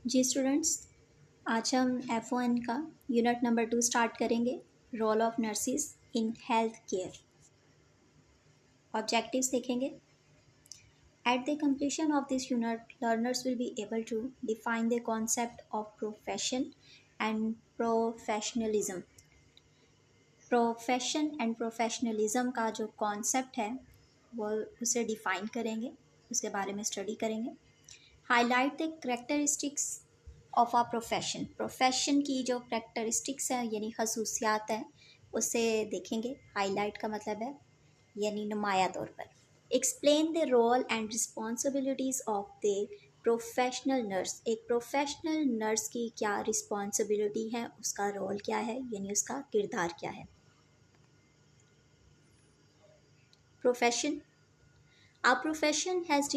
जी students, आज हम F1 का यूनिट नंबर 2 स्टार्ट करेंगे। Role of nurses in health care. Objectives देखेंगे। At the completion of this unit, learners will be able to define the concept of profession and professionalism. Profession and professionalism का जो concept है वो उसे define करेंगे, उसके बारे में स्टडी करेंगे। Highlight the characteristics of a profession. Profession की जो करेक्टरिस्टिक्स हैं यानी खसूसियात हैं उसे देखेंगे। हाईलाइट का मतलब है यानी नुमाया तौर पर। Explain the role and responsibilities of the professional nurse. एक प्रोफेशनल नर्स की क्या रिस्पॉन्सिबिलिटी है, उसका रोल क्या है यानी उसका किरदार क्या है। Profession. Our profession has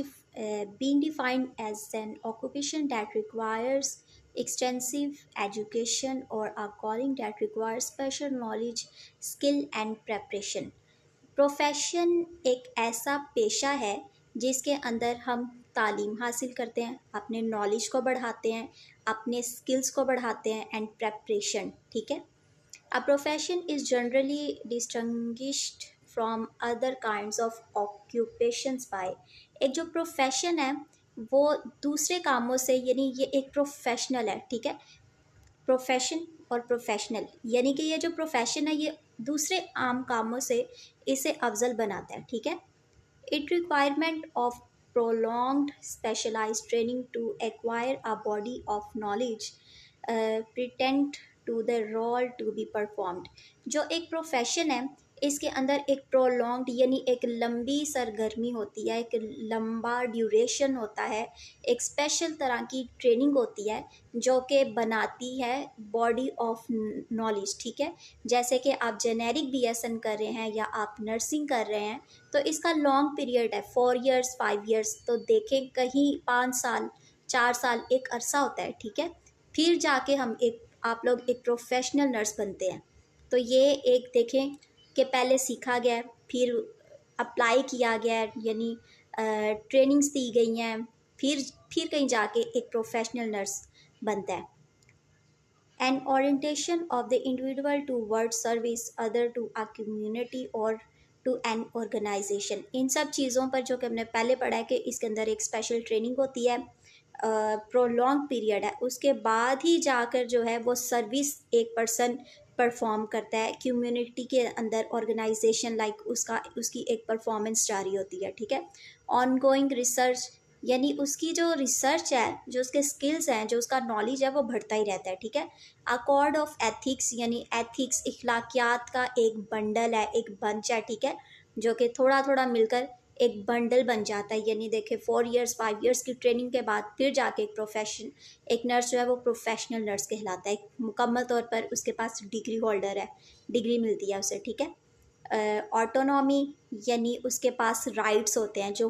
been defined as an occupation that requires extensive education or a calling that requires special knowledge, skill and preparation. Profession एक ऐसा पेशा है जिसके अंदर हम तालीम हासिल करते हैं, अपने नॉलेज को बढ़ाते हैं, अपने स्किल्स को बढ़ाते हैं एंड प्रेपरेशन। ठीक है। A profession is generally distinguished from other kinds of occupations by। एक जो प्रोफेशन है वो दूसरे कामों से यानी ये एक प्रोफेशनल है। ठीक है। प्रोफेशन और प्रोफेशनल यानी कि ये जो प्रोफेशन है ये दूसरे आम कामों से इसे अफजल बनाता है। ठीक है। It requirement of prolonged specialized training to acquire a body of knowledge pretend to the role to be performed। जो एक प्रोफेशन है इसके अंदर एक प्रोलॉन्ग्ड यानी एक लंबी सरगर्मी होती है, एक लंबा ड्यूरेशन होता है, एक स्पेशल तरह की ट्रेनिंग होती है जो कि बनाती है बॉडी ऑफ नॉलेज। ठीक है। जैसे कि आप जेनेरिक BSN कर रहे हैं या आप नर्सिंग कर रहे हैं तो इसका लॉन्ग पीरियड है, 4 years 5 years। तो देखें कहीं 5 साल 4 साल एक अरसा होता है। ठीक है। फिर जाके आप लोग एक प्रोफेशनल नर्स बनते हैं। तो ये एक देखें कि पहले सीखा गया है, फिर अप्लाई किया गया है यानी ट्रेनिंग्स दी गई हैं, फिर कहीं जाके एक प्रोफेशनल नर्स बनता है। An orientation of the individual toward service other to a community और टू एन ऑर्गेनाइजेशन। इन सब चीज़ों पर जो कि हमने पहले पढ़ा है कि इसके अंदर एक स्पेशल ट्रेनिंग होती है, प्रोलॉन्ग पीरियड है, उसके बाद ही जाकर जो है वो सर्विस एक पर्सन परफॉर्म करता है कम्युनिटी के अंदर, ऑर्गेनाइजेशन लाइक उसकी एक परफॉर्मेंस जारी होती है। ठीक है। ऑन गोइंग रिसर्च यानी उसकी जो रिसर्च है, जो उसके स्किल्स हैं, जो उसका नॉलेज है वो बढ़ता ही रहता है। ठीक है। अ कॉड ऑफ एथिक्स यानी एथिक्स इखलाकियात का एक बंडल है, एक बंच है। ठीक है। जो कि थोड़ा थोड़ा मिलकर एक बंडल बन जाता है। यानी देखें 4 years 5 years की ट्रेनिंग के बाद फिर जाके एक नर्स जो है वो प्रोफेशनल नर्स कहलाता है। एक मुकम्मल तौर पर उसके पास डिग्री होल्डर है, डिग्री मिलती है उसे। ठीक है। ऑटोनॉमी यानी उसके पास राइट्स होते हैं, जो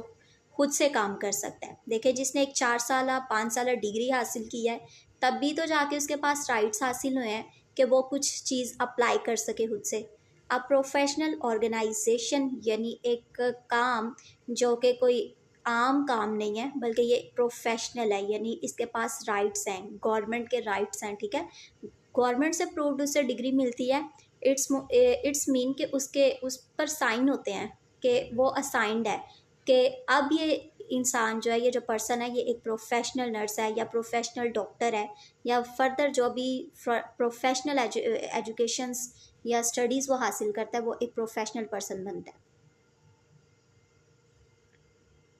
खुद से काम कर सकता है। देखिए जिसने एक 4 साल 5 साल डिग्री हासिल की है तब भी तो जाके उसके पास राइट्स हासिल हुए हैं कि वो कुछ चीज़ अप्लाई कर सके खुद से। अब प्रोफेशनल ऑर्गेनाइजेशन यानी एक काम जो कि कोई आम काम नहीं है बल्कि ये प्रोफेशनल है यानी इसके पास राइट्स हैं, गवर्नमेंट के राइट्स हैं। ठीक है। गवर्नमेंट से अप्रूव्ड उसे डिग्री मिलती है। इट्स मीन कि उसके उस पर साइन होते हैं कि वो असाइंड है कि अब ये इंसान जो है, ये जो पर्सन है, ये एक प्रोफेशनल नर्स है या प्रोफेशनल डॉक्टर है या फर्दर जो भी प्रोफेशनल एजुकेशंस या स्टडीज़ वो हासिल करता है वो एक प्रोफेशनल पर्सन बनता है।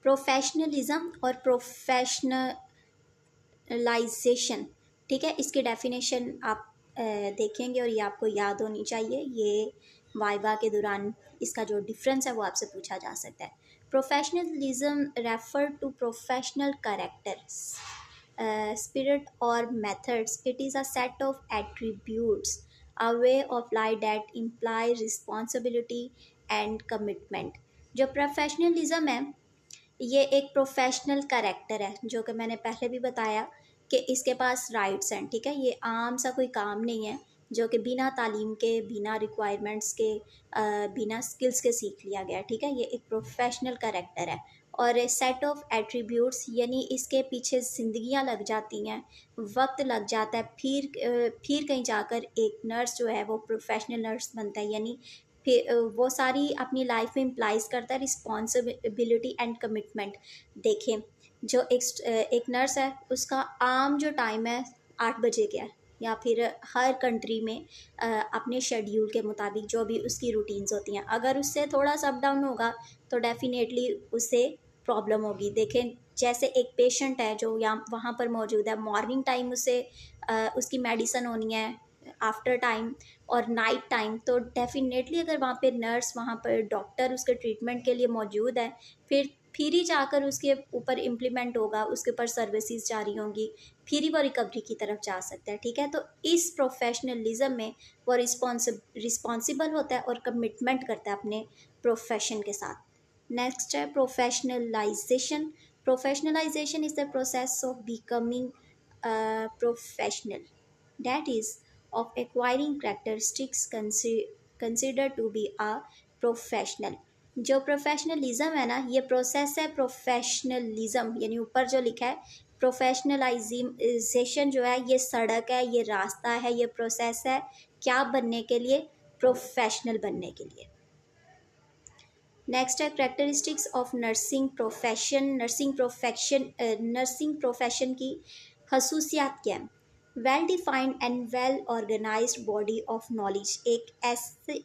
प्रोफेशनलिज्म और प्रोफेशनलाइजेशन। ठीक है। इसकी डेफिनेशन आप देखेंगे और ये आपको याद होनी चाहिए। ये वाइवा के दौरान इसका जो डिफरेंस है वो आपसे पूछा जा सकता है। Professionalism refer to professional characters, spirit or methods. It is a set of attributes, a way of life that imply responsibility and commitment। जो प्रोफेशनलिज्म है ये एक प्रोफेशनल कैरेक्टर है जो कि मैंने पहले भी बताया कि इसके पास राइट्स हैं। ठीक है। ये आम सा कोई काम नहीं है जो कि बिना तालीम के, बिना रिक्वायरमेंट्स के, बिना स्किल्स के सीख लिया गया। ठीक है। ये एक प्रोफेशनल कैरेक्टर है और सेट ऑफ एट्रीब्यूट्स यानी इसके पीछे जिंदगियां लग जाती हैं, वक्त लग जाता है, फिर कहीं जाकर एक नर्स जो है वो प्रोफेशनल नर्स बनता है। यानी फिर वो सारी अपनी लाइफ में इम्प्लाइज करता है रिस्पॉन्सिबिलिटी एंड कमिटमेंट। देखें, जो एक नर्स है उसका आम जो टाइम है 8 बजे का है, या फिर हर कंट्री में अपने शेड्यूल के मुताबिक जो भी उसकी रूटीन्स होती हैं, अगर उससे थोड़ा सा अप डाउन होगा तो डेफिनेटली उससे प्रॉब्लम होगी। देखें, जैसे एक पेशेंट है जो यहाँ वहाँ पर मौजूद है, मॉर्निंग टाइम उसे उसकी मेडिसिन होनी है, आफ्टर टाइम और नाइट टाइम, तो डेफिनेटली अगर वहाँ पे नर्स, वहाँ पर डॉक्टर उसके ट्रीटमेंट के लिए मौजूद है, फिर ही जाकर उसके ऊपर इम्प्लीमेंट होगा, उसके ऊपर सर्विसेज जारी होंगी, फिर ही वो रिकवरी की तरफ जा सकता है। ठीक है, तो इस प्रोफेशनलिज्म में वो रिस्पॉन्सिबल होता है और कमिटमेंट करता है अपने प्रोफेशन के साथ। नेक्स्ट है professionalisation. Professionalisation is the process of becoming professional, that is of acquiring characteristics considered to be a professional। जो प्रोफेशनलिज्म है ना, ये प्रोसेस है प्रोफेशनलिज्म, यानी ऊपर जो लिखा है प्रोफेशनलाइजेशन जो है ये सड़क है, ये रास्ता है, ये प्रोसेस है क्या बनने के लिए, प्रोफेशनल बनने के लिए। नेक्स्ट है characteristics of nursing profession. Nursing profession की खसूसियात क्या है? Well defined and well organised body of knowledge, एक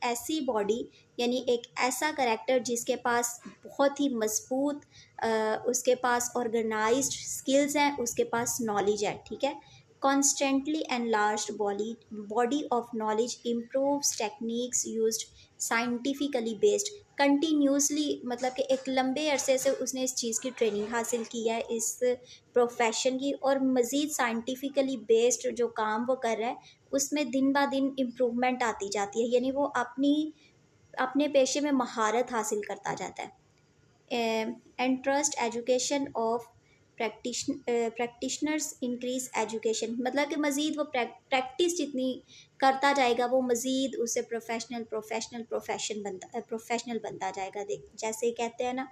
ऐसी बॉडी यानी एक ऐसा करेक्टर जिसके पास बहुत ही मजबूत उसके पास ऑर्गेनाइज्ड स्किल्स हैं, उसके पास नॉलेज है। ठीक है, constantly enlarged body of knowledge improves techniques used scientifically based. Continuously मतलब कि एक लंबे अरसे से उसने इस चीज़ की ट्रेनिंग हासिल की है, इस प्रोफेशन की, और मज़ीद साइंटिफिकली बेस्ड जो काम वो कर रहा है उसमें दिन ब दिन इम्प्रूवमेंट आती जाती है, यानी वो अपने पेशे में महारत हासिल करता जाता है। And trust education of practitioners increase education, मतलब कि मज़ीद वो प्रैक्टिस जितनी करता जाएगा वो मज़ीद उसे प्रोफेशनल बनता जाएगा। देख, जैसे कहते हैं ना,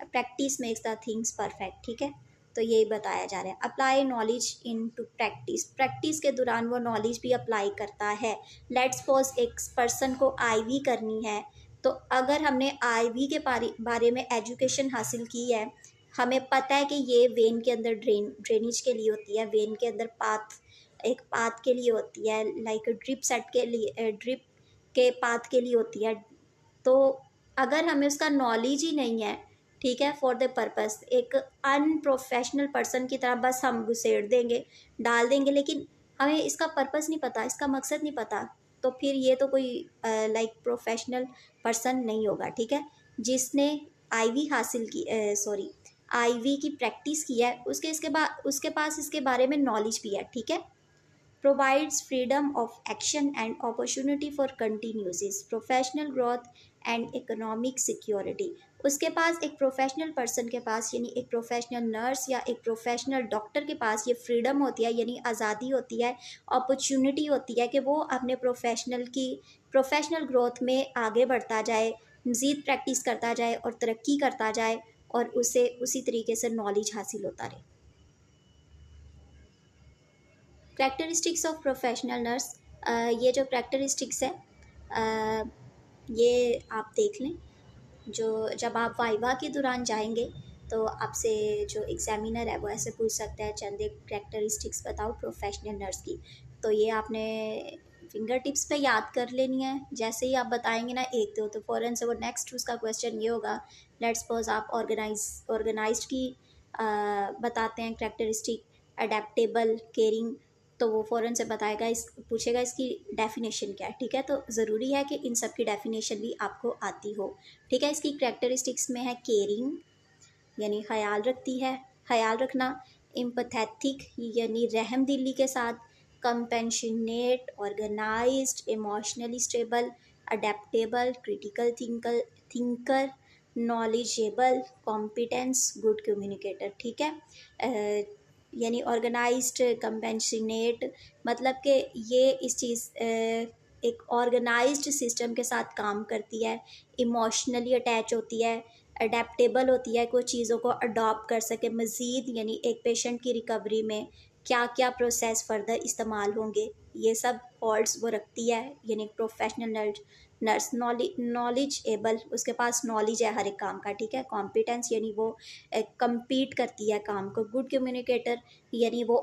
practice makes the things perfect. ठीक है, तो यही बताया जा रहा है। Apply knowledge into practice, practice के दौरान वो नॉलेज भी अप्लाई करता है। लेट्स सपोज एक पर्सन को आईवी करनी है, तो अगर हमने आईवी के बारे में एजुकेशन हासिल की है, हमें पता है कि ये वेन के अंदर ड्रेनेज के लिए होती है, वेन के अंदर एक पाथ के लिए होती है, लाइक ड्रिप सेट के लिए, ड्रिप के पाथ के लिए होती है। तो अगर हमें उसका नॉलेज ही नहीं है, ठीक है, फॉर द पर्पस, एक अनप्रोफेशनल पर्सन की तरह बस हम घुसेड़ देंगे, डाल देंगे, लेकिन हमें इसका पर्पस नहीं पता, इसका मकसद नहीं पता, तो फिर ये तो कोई लाइक प्रोफेशनल पर्सन नहीं होगा। ठीक है, जिसने आईवी हासिल की, सॉरी, आईवी की प्रैक्टिस की है, उसके पास इसके बारे में नॉलेज भी है। ठीक है, provides freedom of action and opportunity for continuous professional growth and economic security। उसके पास, एक प्रोफेशनल पर्सन के पास, यानी एक प्रोफेशनल नर्स या एक प्रोफेशनल डॉक्टर के पास ये फ्रीडम होती है, यानी आज़ादी होती है, अपॉर्चुनिटी होती है कि वो अपने प्रोफेशनल ग्रोथ में आगे बढ़ता जाए, मज़ीद प्रैक्टिस करता जाए और तरक्की करता जाए, और उसे उसी तरीके से नॉलेज हासिल होता रहे। करेक्टरिस्टिक्स ऑफ प्रोफेशनल नर्स, ये जो करेक्टरिस्टिक्स है ये आप देख लें, जो जब आप वाइवा के दौरान जाएंगे तो आपसे जो एग्जामिनर है वो ऐसे पूछ सकता है, चंद एक करेक्टरिस्टिक्स बताओ प्रोफेशनल नर्स की, तो ये आपने फिंगर टिप्स पे याद कर लेनी है। जैसे ही आप बताएंगे ना एक दो, तो फ़ौरन से वो नेक्स्ट उसका क्वेश्चन ये होगा, लेट्स सपोज आप ऑर्गेनाइज्ड की बताते हैं करेक्टरिस्टिक, अडेप्टेबल, केयरिंग, तो वो फ़ौरन से बताएगा, पूछेगा इसकी डेफिनेशन क्या है। ठीक है, तो ज़रूरी है कि इन सब की डेफिनेशन भी आपको आती हो। ठीक है, इसकी करेक्टरिस्टिक्स में है केयरिंग, यानी ख्याल रखना, एम्पैथेटिक यानी रहम दिली के साथ, compassionate, organised, emotionally stable, adaptable, critical thinker, knowledgeable, competence, good communicator. ठीक है, यानी ऑर्गेनाइज्ड, कंपेशनेट, मतलब कि ये इस चीज़ एक ऑर्गेनाइज्ड सिस्टम के साथ काम करती है, इमोशनली अटैच होती है, अडेप्टेबल होती है, कुछ चीज़ों को अडॉप्ट कर सके मज़ीद, यानी एक पेशेंट की रिकवरी में क्या क्या प्रोसेस फर्दर इस्तेमाल होंगे, ये सब फॉल्ट्स वो रखती है। यानी professional nurse nurse knowledge able, उसके पास नॉलेज है हर एक काम का, ठीक है। कॉम्पिटेंस यानी वो compete करती है काम को। गुड कम्युनिकेटर यानी वो,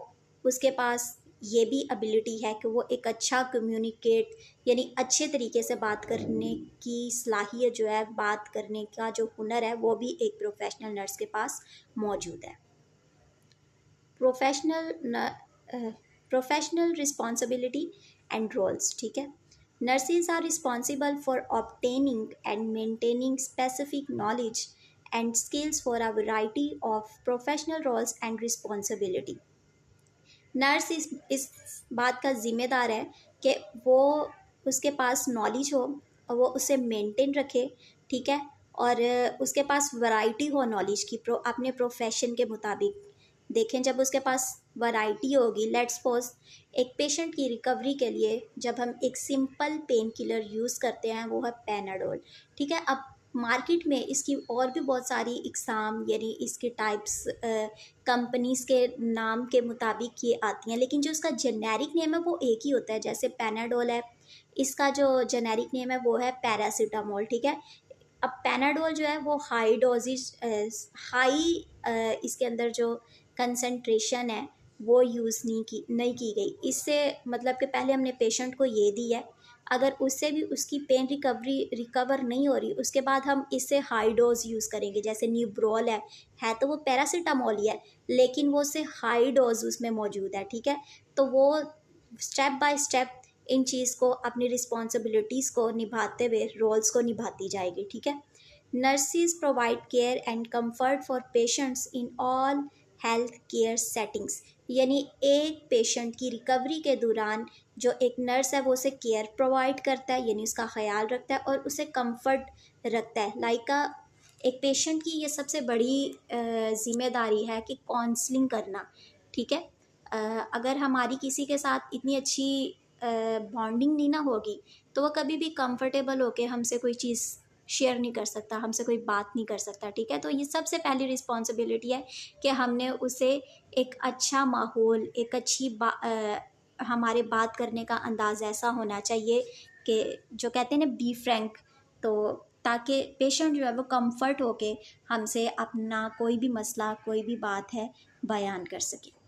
उसके पास ये भी एबिलिटी है कि वो एक अच्छा कम्युनिकेट यानी अच्छे तरीके से बात करने की सलाहियत जो है, बात करने का जो हुनर है, वो भी एक प्रोफेशनल नर्स के पास मौजूद है। Professional professional responsibility and roles, ठीक है। Nurses are responsible for obtaining and maintaining specific knowledge and skills for a variety of professional roles and responsibility. Nurse इस बात का ज़िम्मेदार है कि वो, उसके पास नॉलेज हो और वो उसे मेंटेन रखे, ठीक है। और उसके पास वैरायटी हो नॉलेज की, अपने प्रोफेशन के मुताबिक। देखें, जब उसके पास वैरायटी होगी, लेट्स सपोज एक पेशेंट की रिकवरी के लिए जब हम एक सिंपल पेन किलर यूज़ करते हैं, वो है पैनाडोल, ठीक है। अब मार्केट में इसकी और भी बहुत सारी इकसाम यानी इसके टाइप्स कंपनीज़ के नाम के मुताबिक ये आती हैं, लेकिन जो उसका जेनेरिक नेम है वो एक ही होता है। जैसे पैनाडोल है, इसका जो जेनेरिक नेम है वो है पैरासीटामोल, ठीक है। अब पैनाडोल जो है वो हाई डोजेज, हाई इसके अंदर जो कंसंट्रेशन है वो यूज़ नहीं की गई। इससे मतलब कि पहले हमने पेशेंट को ये दी है, अगर उससे भी उसकी पेन रिकवर नहीं हो रही, उसके बाद हम इससे हाई डोज यूज़ करेंगे। जैसे न्यूब्रोल है तो वो पैरासीटामोल ही है, लेकिन वो उससे हाई डोज उसमें मौजूद है, ठीक है। तो वो स्टेप बाय स्टेप इन चीज़ को, अपनी रिस्पॉन्सिबिलिटीज़ को निभाते हुए रोल्स को निभाती जाएगी, ठीक है। Nurses provide care and comfort for patients in all health care settings. यानी एक पेशेंट की रिकवरी के दौरान जो एक नर्स है वो उसे केयर प्रोवाइड करता है, यानी उसका ख्याल रखता है और उसे कंफर्ट रखता है। एक पेशेंट की ये सबसे बड़ी ज़िम्मेदारी है कि काउंसलिंग करना, ठीक है। अगर हमारी किसी के साथ इतनी अच्छी बॉन्डिंग नहीं ना होगी, तो वो कभी भी कंफर्टेबल होके हमसे कोई चीज़ शेयर नहीं कर सकता, हमसे कोई बात नहीं कर सकता, ठीक है। तो ये सबसे पहली रिस्पॉन्सिबिलिटी है कि हमने उसे एक अच्छा माहौल, एक हमारे बात करने का अंदाज़ ऐसा होना चाहिए कि जो कहते हैं ना बी फ्रैंक, तो ताकि पेशेंट जो है वो कंफर्ट होके हमसे अपना कोई भी मसला, कोई भी बात है, बयान कर सके।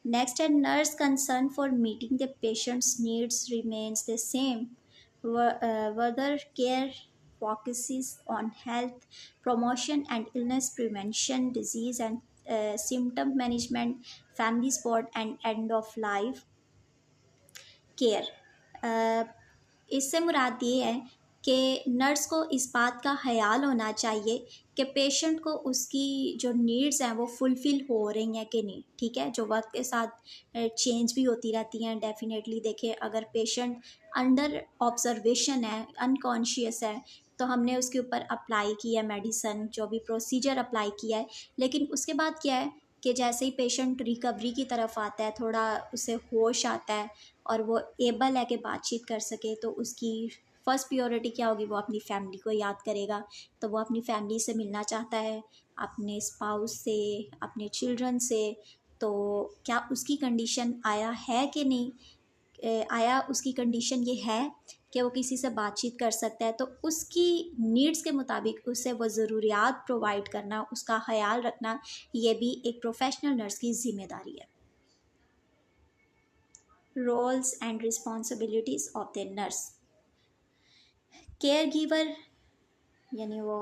Next, a nurse concern for meeting the patient's needs remains the same, whether care focuses on health promotion and illness prevention, disease and symptom management, family support, and end of life care. इससे मुराद ये है कि nurse को इस बात का ख्याल होना चाहिए कि पेशेंट को उसकी जो नीड्स हैं वो फुलफ़िल हो रही हैं कि नहीं, ठीक है। जो वक्त के साथ चेंज भी होती रहती हैं डेफिनेटली। देखिए, अगर पेशेंट अंडर ऑब्जर्वेशन है, अनकॉन्शियस है, तो हमने उसके ऊपर अप्लाई किया मेडिसन, जो भी प्रोसीजर अप्लाई किया है, लेकिन उसके बाद क्या है कि जैसे ही पेशेंट रिकवरी की तरफ आता है, थोड़ा उसे होश आता है और वो एबल है कि बातचीत कर सके, तो उसकी फ़र्स्ट प्रायोरिटी क्या होगी, वो अपनी फैमिली को याद करेगा। तो वो अपनी फैमिली से मिलना चाहता है, अपने स्पाउस से, अपने चिल्ड्रन से। तो क्या उसकी कंडीशन आया है कि नहीं, आया उसकी कंडीशन ये है कि वो किसी से बातचीत कर सकता है, तो उसकी नीड्स के मुताबिक उसे वो ज़रूरियात प्रोवाइड करना, उसका ख्याल रखना, ये भी एक प्रोफेशनल नर्स की ज़िम्मेदारी है। Roles and responsibilities of the nurse. Care giver यानी वो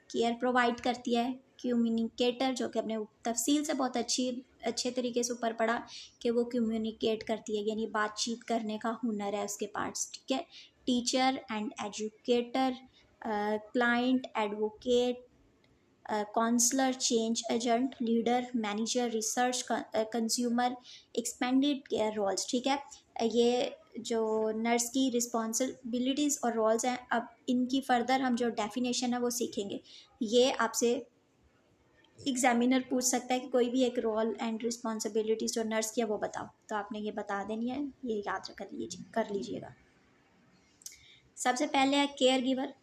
केयर प्रोवाइड करती है। कम्युनिकेटर जो कि अपने तफसील से बहुत अच्छे तरीके से ऊपर पढ़ा कि वो कम्युनिकेट करती है, यानी बातचीत करने का हुनर है उसके पास, ठीक है। Teacher and educator, client advocate, counsellor, change agent, leader, manager, research, consumer, expanded care roles, ठीक है। ये जो नर्स की रिस्पॉन्सिबिलिटीज़ और रोल्स हैं, अब इनकी फ़र्दर हम जो डेफिनेशन है वो सीखेंगे। ये आपसे एग्जामिनर पूछ सकता है कि कोई भी एक रोल एंड रिस्पॉन्सिबिलिटीज़ जो नर्स की है वो बताओ, तो आपने ये बता देनी है, ये याद कर लीजिएगा। सबसे पहले है care giver.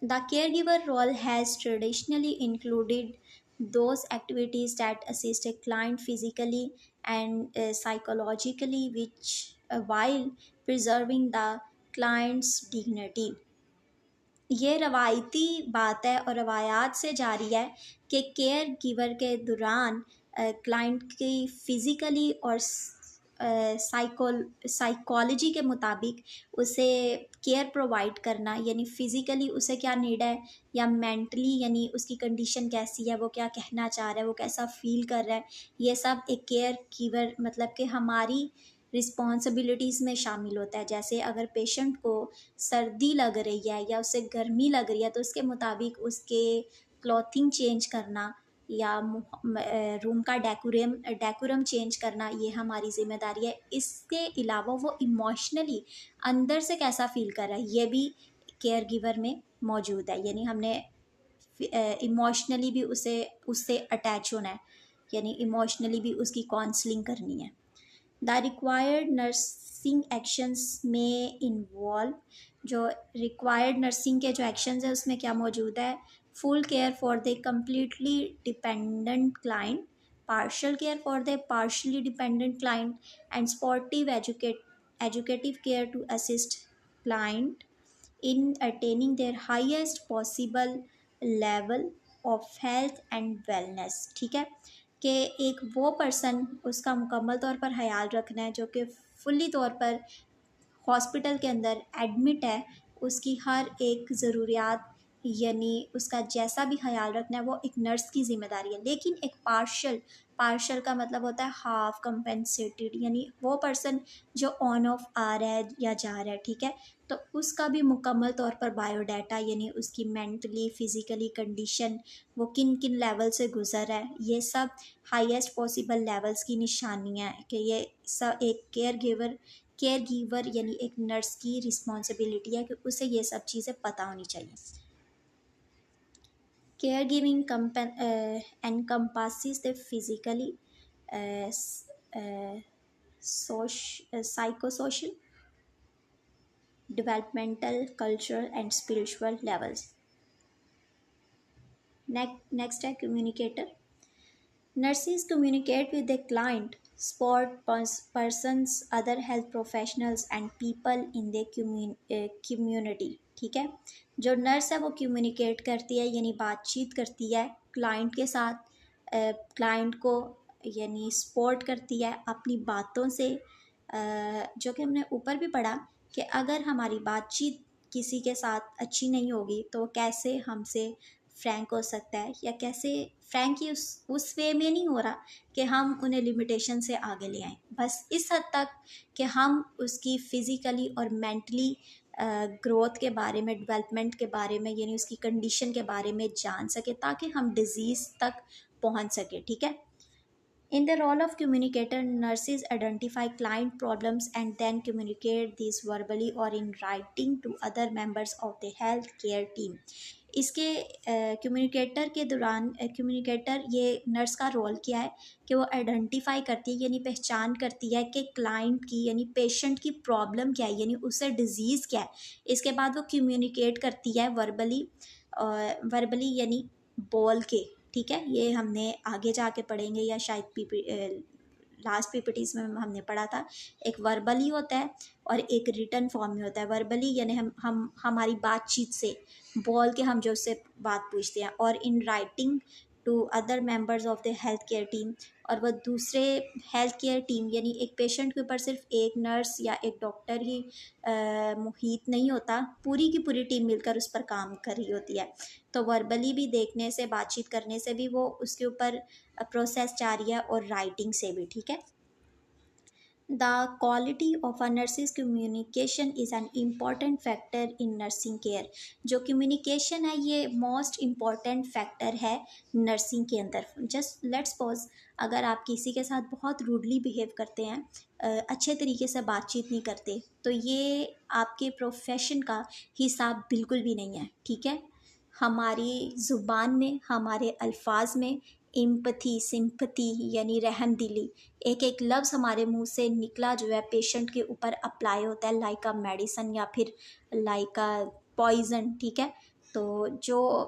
The caregiver role has traditionally included those activities that assist a client physically and psychologically, which while preserving the client's dignity. ये रवायती बात है और रवायात से जारी है कि केयर गिवर के दौरान क्लाइंट की फिज़िकली और साइकोलॉजी के मुताबिक उसे केयर प्रोवाइड करना, यानी फ़िज़िकली उसे क्या नीड है या मेंटली यानी उसकी कंडीशन कैसी है, वो क्या कहना चाह रहा है, वो कैसा फ़ील कर रहा है, ये सब एक केयर गिवर मतलब कि हमारी रिस्पॉन्सिबिलिटीज़ में शामिल होता है। जैसे अगर पेशेंट को सर्दी लग रही है या उसे गर्मी लग रही है तो उसके मुताबिक उसके क्लॉथिंग चेंज करना या रूम का डेकोरम चेंज करना, ये हमारी ज़िम्मेदारी है। इसके अलावा वो इमोशनली अंदर से कैसा फ़ील कर रहा है ये भी केयर गिवर में मौजूद है, यानी हमने इमोशनली भी उसे उससे अटैच होना है, यानी इमोशनली भी उसकी काउंसलिंग करनी है। द रिक्वायर्ड नर्सिंग एक्शंस में इन्वॉल्व, जो रिक्वायर्ड नर्सिंग के जो एक्शंस है उसमें क्या मौजूद है, full care for the completely dependent client, partial care for the partially dependent client, and sportive educative care to assist client in attaining their highest possible level of health and wellness। ठीक है कि एक वो person उसका मुकम्मल तौर पर ख्याल रखना है जो कि फुल्ली तौर पर हॉस्पिटल के अंदर एडमिट है, उसकी हर एक ज़रूरियात यानी उसका जैसा भी ख्याल रखना है वो एक नर्स की ज़िम्मेदारी है। लेकिन एक पार्शल का मतलब होता है हाफ कंपेंसेटेड, यानी वो पर्सन जो ऑन ऑफ आ रहा है या जा रहा है, ठीक है, तो उसका भी मुकम्मल तौर पर बायोडाटा यानी उसकी मेंटली फ़िज़िकली कंडीशन, वो किन किन लेवल से गुज़र रहा है, ये सब हाईएस्ट पॉसिबल लेवल्स की निशानियाँ हैं कि ये सब एक केयर गिवर यानी एक नर्स की रिस्पॉन्सिबिलिटी है कि उसे ये सब चीज़ें पता होनी चाहिए। Care giving encompasses the physically, psychosocial, developmental, cultural and spiritual levels। Next है communicator। Nurses communicate with the client, sport persons, other health professionals and people in the community। ठीक है, जो नर्स है वो कम्युनिकेट करती है यानी बातचीत करती है क्लाइंट के साथ, क्लाइंट को यानी सपोर्ट करती है अपनी बातों से, जो कि हमने ऊपर भी पढ़ा कि अगर हमारी बातचीत किसी के साथ अच्छी नहीं होगी तो कैसे हमसे फ्रैंक हो सकता है, या कैसे फ्रैंक ही उस वे में नहीं हो रहा कि हम उन्हें लिमिटेशन से आगे ले आएँ, बस इस हद तक कि हम उसकी फ़िज़िकली और मेंटली ग्रोथ के बारे में, डेवलपमेंट के बारे में यानी उसकी कंडीशन के बारे में जान सके ताकि हम डिज़ीज़ तक पहुंच सके। ठीक है, in the role of communicator, nurses identify client problems and then communicate these verbally or in writing to other members of the healthcare team। इसके कम्युनिकेटर के दौरान कम्युनिकेटर ये नर्स का रोल क्या है कि वो आइडेंटिफाई करती है यानी पहचान करती है कि क्लाइंट की यानी पेशेंट की प्रॉब्लम क्या है यानी उसे डिज़ीज़ क्या है। इसके बाद वो कम्युनिकेट करती है वर्बली यानी बोल के। ठीक है, ये हमने आगे जाके पढ़ेंगे या शायद लास्ट पीपीटीज़ में हमने पढ़ा था। एक वर्बली होता है और एक रिटन फॉर्म में होता है। वर्बली यानी हम हमारी बातचीत से बोल के हम जो उससे बात पूछते हैं, और in writing to other members of the health care team, और वह दूसरे हेल्थ केयर टीम यानी एक पेशेंट के ऊपर सिर्फ एक नर्स या एक डॉक्टर ही मुहित नहीं होता, पूरी की पूरी टीम मिलकर उस पर काम कर रही होती है। तो वर्बली भी देखने से, बातचीत करने से भी वो उसके ऊपर प्रोसेस जारी है और राइटिंग से भी। ठीक है, the quality of a nurses communication is an important factor in nursing care. जो कम्युनिकेशन है ये मोस्ट इम्पॉर्टेंट फैक्टर है नर्सिंग के अंदर। जस्ट लेट्स सपोज अगर आप किसी के साथ बहुत रूडली बिहेव करते हैं, अच्छे तरीके से बातचीत नहीं करते, तो ये आपके प्रोफेशन का हिसाब बिल्कुल भी नहीं है। ठीक है, हमारी ज़ुबान में, हमारे अल्फाज में एम्पथी, सिंपथी यानी रहम दिली, एक एक लफ्ज़ हमारे मुंह से निकला जो है पेशेंट के ऊपर अप्लाई होता है लाइक अ मेडिसन या फिर लाइक अ पॉइज़न। ठीक है, तो जो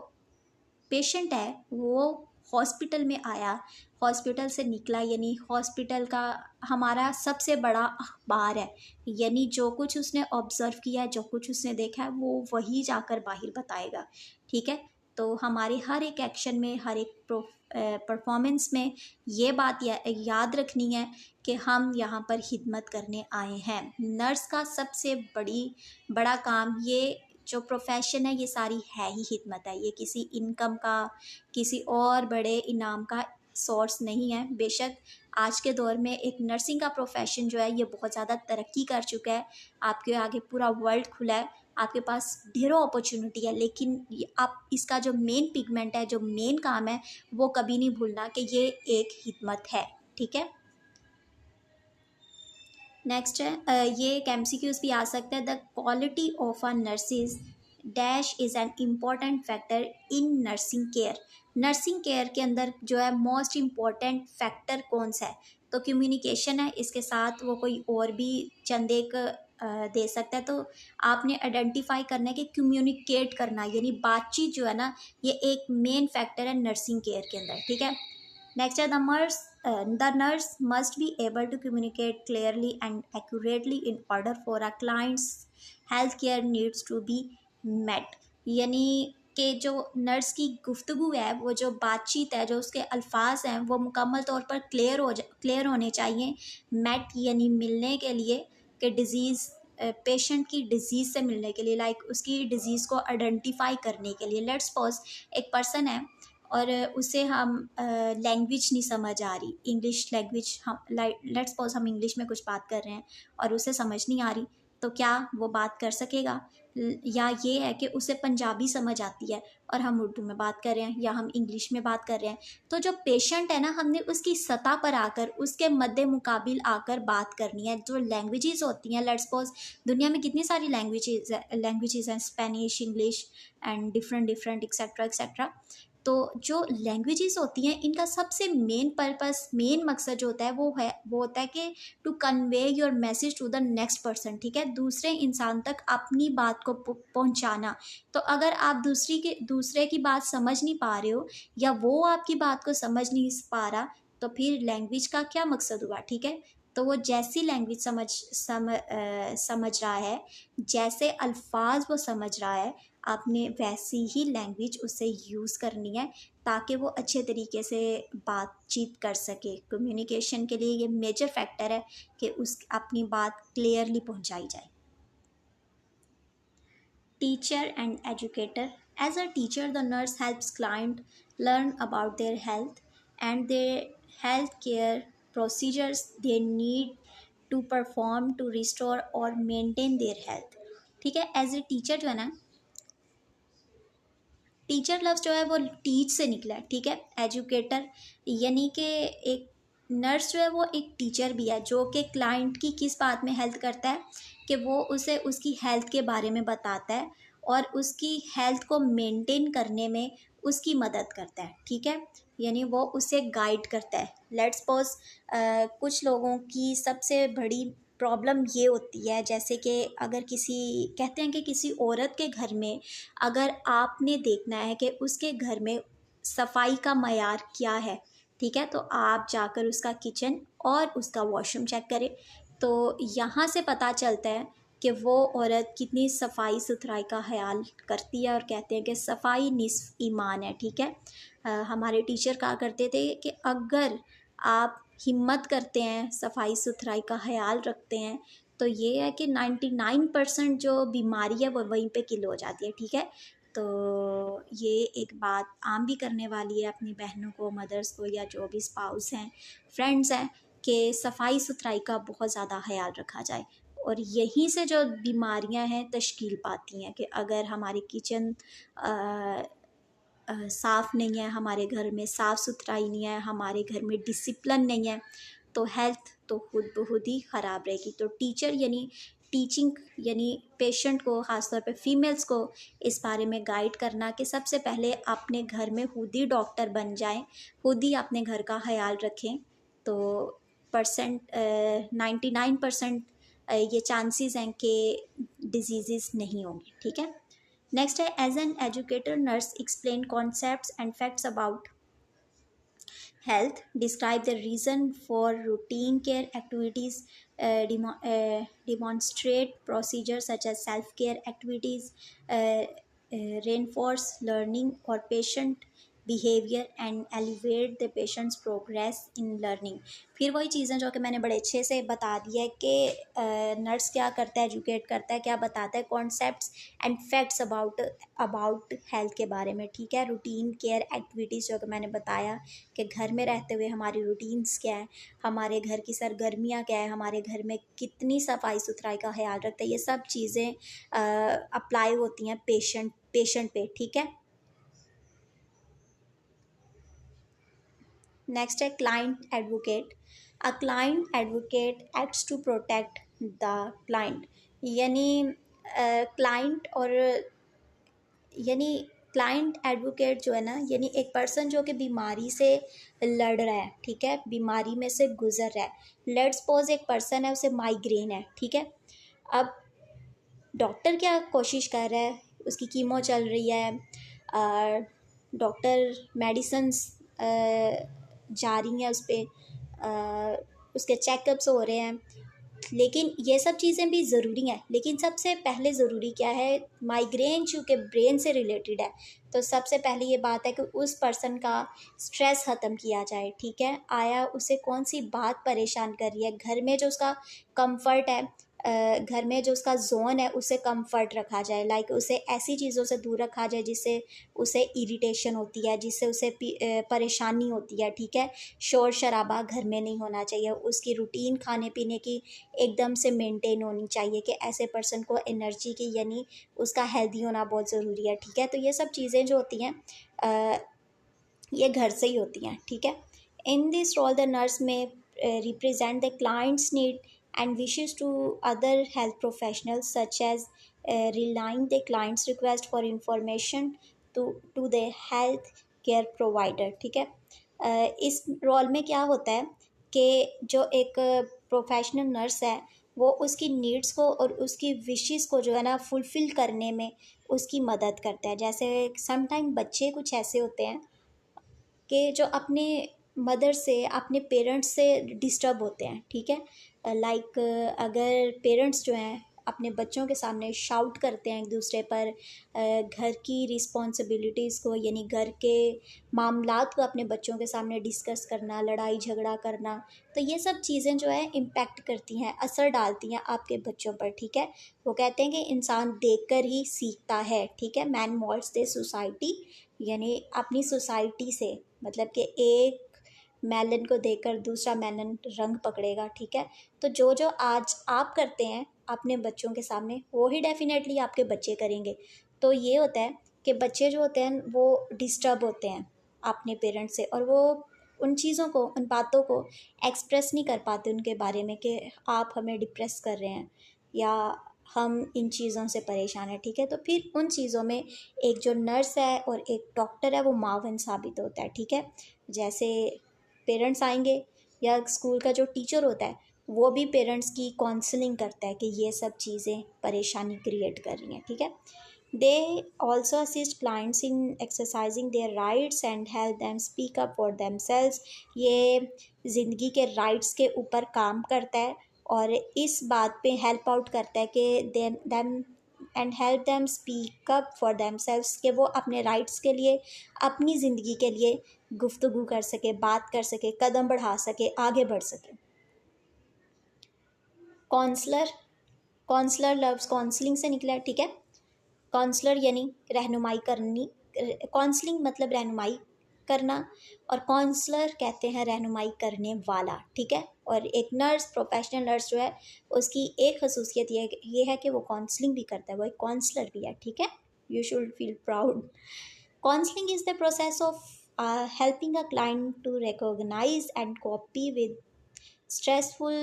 पेशेंट है वो हॉस्पिटल में आया, हॉस्पिटल से निकला, यानी हॉस्पिटल का हमारा सबसे बड़ा अखबार है, यानी जो कुछ उसने ऑब्जर्व किया है, जो कुछ उसने देखा है, वो वही जाकर बाहर बताएगा। ठीक है, तो हमारे हर एक एक्शन में, हर एक परफॉर्मेंस में ये बात याद रखनी है कि हम यहाँ पर खिदमत करने आए हैं। नर्स का सबसे बड़ा काम, ये जो प्रोफेशन है ये सारी है ही खिदमत है, ये किसी इनकम का, किसी और बड़े इनाम का सोर्स नहीं है। बेशक आज के दौर में एक नर्सिंग का प्रोफेशन जो है ये बहुत ज़्यादा तरक्की कर चुका है, आपके आगे पूरा वर्ल्ड खुला है, आपके पास ढेरों अपॉर्चुनिटी है, लेकिन आप इसका जो मेन पिगमेंट है, जो मेन काम है, वो कभी नहीं भूलना कि ये एक खिदमत है। ठीक है, नेक्स्ट है, ये एक एमसीक्यूज भी आ सकता है। The quality of a nurses dash is an important factor in nursing care. Nursing care के अंदर जो है मोस्ट इम्पॉर्टेंट फैक्टर कौन सा है? तो कम्युनिकेशन है, इसके साथ वो कोई और भी चंद एक दे सकता है। तो आपने आइडेंटिफाई करना है कि कम्युनिकेट करना, यानी बातचीत जो है ना, ये एक मेन फैक्टर है नर्सिंग केयर के अंदर। ठीक है, next are the nurse must be able to communicate clearly and accurately in order for a client's healthcare needs to be met। यानी कि जो नर्स की गुफ्तगू है, वो जो बातचीत है, जो उसके अल्फाज हैं, वो मुकम्मल तौर पर क्लियर होने चाहिए। मेट यानी मिलने के लिए, कि डिज़ीज़ पेशेंट की डिज़ीज़ से मिलने के लिए, लाइक उसकी डिज़ीज़ को आइडेंटिफाई करने के लिए। लेट्स सपोज एक पर्सन है और उसे हम लैंग्वेज नहीं समझ आ रही, इंग्लिश लैंग्वेज, हम लेट्स सपोज हम इंग्लिश में कुछ बात कर रहे हैं और उसे समझ नहीं आ रही, तो क्या वो बात कर सकेगा? या ये है कि उसे पंजाबी समझ आती है और हम उर्दू में बात कर रहे हैं या हम इंग्लिश में बात कर रहे हैं, तो जो पेशेंट है ना, हमने उसकी सतह पर आकर, उसके मद्दे मुकाबिल आकर बात करनी है। जो लैंग्वेजेस होती हैं, लेट्स सपोज दुनिया में कितनी सारी लैंग्वेजेस हैं, Spanish, English and different different etcetera etcetera. तो जो लैंग्वेजेस होती हैं, इनका सबसे मेन पर्पस, मेन मकसद जो होता है वो होता है कि to convey your message to the next person. ठीक है, दूसरे इंसान तक अपनी बात को पहुंचाना। तो अगर आप दूसरे की बात समझ नहीं पा रहे हो, या वो आपकी बात को समझ नहीं पा रहा, तो फिर लैंग्वेज का क्या मकसद हुआ? ठीक है, तो वो जैसी लैंग्वेज समझ रहा है, जैसे अल्फाज वो समझ रहा है, आपने वैसी ही लैंग्वेज उससे यूज़ करनी है, ताकि वो अच्छे तरीके से बातचीत कर सके। कम्युनिकेशन के लिए ये मेजर फैक्टर है कि उस अपनी बात क्लियरली पहुंचाई जाए। Teacher and educator. As a teacher, the nurse helps client learn about their health and their health care procedures they need to perform to restore or maintain their health। ठीक है, as a teacher जो है ना, teacher लफ्ज़ जो है वो teach से निकला है। ठीक है, एजुकेटर यानी कि एक नर्स जो है वो एक टीचर भी है, जो कि क्लाइंट की किस बात में हेल्प करता है, कि वो उसे उसकी हेल्थ के बारे में बताता है और उसकी हेल्थ को मेंटेन करने में उसकी मदद करता है। ठीक है, यानी वो उसे गाइड करता है। लेट्स सपोज कुछ लोगों की सबसे बड़ी प्रॉब्लम ये होती है, जैसे कि अगर कहते हैं कि किसी औरत के घर में अगर आपने देखना है कि उसके घर में सफाई का मयार क्या है, ठीक है, तो आप जाकर उसका किचन और उसका वॉशरूम चेक करें, तो यहाँ से पता चलता है कि वो औरत कितनी सफाई सुथराई का ख्याल करती है। और कहते हैं कि सफाई निस्फ ईमान है। ठीक है, हमारे टीचर कहा करते थे कि अगर आप हिम्मत करते हैं, सफाई सुथराई का ख्याल रखते हैं, तो ये है कि 99% जो बीमारी है वो वहीं पे किल हो जाती है। ठीक है, तो ये एक बात आम भी करने वाली है अपनी बहनों को, मदर्स को, या जो भी स्पाउस हैं, फ्रेंड्स हैं, कि सफाई सुथराई का बहुत ज़्यादा ख्याल रखा जाए। और यहीं से जो बीमारियां हैं तश्कील पाती हैं, कि अगर हमारे किचन साफ़ नहीं है, हमारे घर में साफ़ सुथराई नहीं है, हमारे घर में डिसिप्लिन नहीं है, तो हेल्थ तो खुद ब खुद ही ख़राब रहेगी। तो टीचर यानी टीचिंग, यानी पेशेंट को, ख़ासतौर पे फीमेल्स को इस बारे में गाइड करना कि सबसे पहले अपने घर में खुद ही डॉक्टर बन जाएं, खुद ही अपने घर का ख्याल रखें, तो 99% ये चांसेस हैं कि डिजीज़ नहीं होंगी। ठीक है, नेक्स्ट है, as an educator nurse explain concepts and facts about health, describe the reason for routine care activities, demonstrate procedures such as self-care activities, reinforce learning or patient behavior and elevate the patient's progress in learning। फिर वही चीज़ें जो कि मैंने बड़े अच्छे से बता दिया है कि नर्स क्या करता है, एजुकेट करता है, क्या बताता है, concepts and facts about health के बारे में, ठीक है। रूटीन केयर एक्टिविटीज़ जो कि मैंने बताया कि घर में रहते हुए हमारी रूटीन्स क्या है, हमारे घर की सरगर्मियाँ क्या है, हमारे घर में कितनी सफाई सुथराई का ख्याल रखते हैं, ये सब चीज़ें अप्लाई होती हैं पेशेंट पे, ठीक है। नेक्स्ट है client advocate. A client advocate acts to protect the client, यानी क्लाइंट और यानी क्लाइंट एडवोकेट जो है ना, यानी एक पर्सन जो कि बीमारी से लड़ रहा है, ठीक है, बीमारी में से गुजर रहा है। लेट्स सपोज एक पर्सन है, उसे माइग्रेन है, ठीक है। अब डॉक्टर क्या कोशिश कर रहा है, उसकी कीमो चल रही है, डॉक्टर मेडिसिन्स जारी हैं उस पर, उसके चेकअप्स हो रहे हैं, लेकिन ये सब चीज़ें भी ज़रूरी हैं, लेकिन सबसे पहले ज़रूरी क्या है, माइग्रेन चूँकि ब्रेन से रिलेटेड है, तो सबसे पहले ये बात है कि उस पर्सन का स्ट्रेस ख़त्म किया जाए, ठीक है। आया उसे कौन सी बात परेशान कर रही है, घर में जो उसका कंफर्ट है, घर में जो उसका जोन है उसे कंफर्ट रखा जाए, लाइक उसे ऐसी चीज़ों से दूर रखा जाए जिससे उसे इरिटेशन होती है, जिससे उसे परेशानी होती है, ठीक है। शोर शराबा घर में नहीं होना चाहिए, उसकी रूटीन खाने पीने की एकदम से मेंटेन होनी चाहिए कि ऐसे पर्सन को एनर्जी की, यानी उसका हेल्दी होना बहुत ज़रूरी है, ठीक है। तो ये सब चीज़ें जो होती हैं ये घर से ही होती हैं, ठीक है। In this role the nurse में represent the clients need and wishes to other health professionals such as relying the client's request for information to the health care provider, ठीक है। इस रोल में क्या होता है कि जो एक प्रोफेशनल नर्स है वो उसकी नीड्स को और उसकी विशेस को जो है ना फुलफ़िल करने में उसकी मदद करता है। जैसे समटाइम बच्चे कुछ ऐसे होते हैं कि जो अपने मदर से, अपने पेरेंट्स से डिस्टर्ब होते हैं, ठीक है। लाइक अगर पेरेंट्स जो हैं अपने बच्चों के सामने शाउट करते हैं एक दूसरे पर, घर की रिस्पॉन्सिबिलिटीज़ को, यानी घर के मामलात को अपने बच्चों के सामने डिस्कस करना, लड़ाई झगड़ा करना, तो ये सब चीज़ें जो है इम्पेक्ट करती हैं, असर डालती हैं आपके बच्चों पर, ठीक है। वो कहते हैं कि इंसान देखकर ही सीखता है, ठीक है। मैन मॉडल्स द सोसाइटी, यानी अपनी सोसाइटी से, मतलब कि एक मेलन को देखकर दूसरा मेलन रंग पकड़ेगा, ठीक है। तो जो जो आज आप करते हैं अपने बच्चों के सामने, वो ही डेफिनेटली आपके बच्चे करेंगे। तो ये होता है कि बच्चे जो होते हैं वो डिस्टर्ब होते हैं अपने पेरेंट्स से, और वो उन चीज़ों को, उन बातों को एक्सप्रेस नहीं कर पाते उनके बारे में कि आप हमें डिप्रेस कर रहे हैं या हम इन चीज़ों से परेशान हैं, ठीक है। तो फिर उन चीज़ों में एक जो नर्स है और एक डॉक्टर है वो मावन साबित होता है, ठीक है। जैसे पेरेंट्स आएंगे या स्कूल का जो टीचर होता है वो भी पेरेंट्स की काउंसलिंग करता है कि ये सब चीज़ें परेशानी क्रिएट कर रही हैं, ठीक है। They also assist clients in exercising their rights and help them speak up for themselves. ये ज़िंदगी के राइट्स के ऊपर काम करता है और इस बात पे हेल्प आउट करता है कि them and help them speak up for themselves, कि वो अपने राइट्स के लिए, अपनी ज़िंदगी के लिए गुफ्तगू कर सके, बात कर सके, कदम बढ़ा सके, आगे बढ़ सके। काउंसलर, काउंसलर लफ्ज़ काउंसलिंग से निकला है, ठीक है। काउंसलर यानी रहनुमाई करनी, काउंसलिंग मतलब रहनुमाई करना, और काउंसलर कहते हैं रहनुमाई करने वाला, ठीक है। और एक नर्स, प्रोफेशनल नर्स जो है उसकी एक खसूसियत ये है कि वो काउंसलिंग भी करता है, वो एक काउंसलर भी है, ठीक है। You should feel proud. Counselling is the process of helping a client to recognize and copy with stressful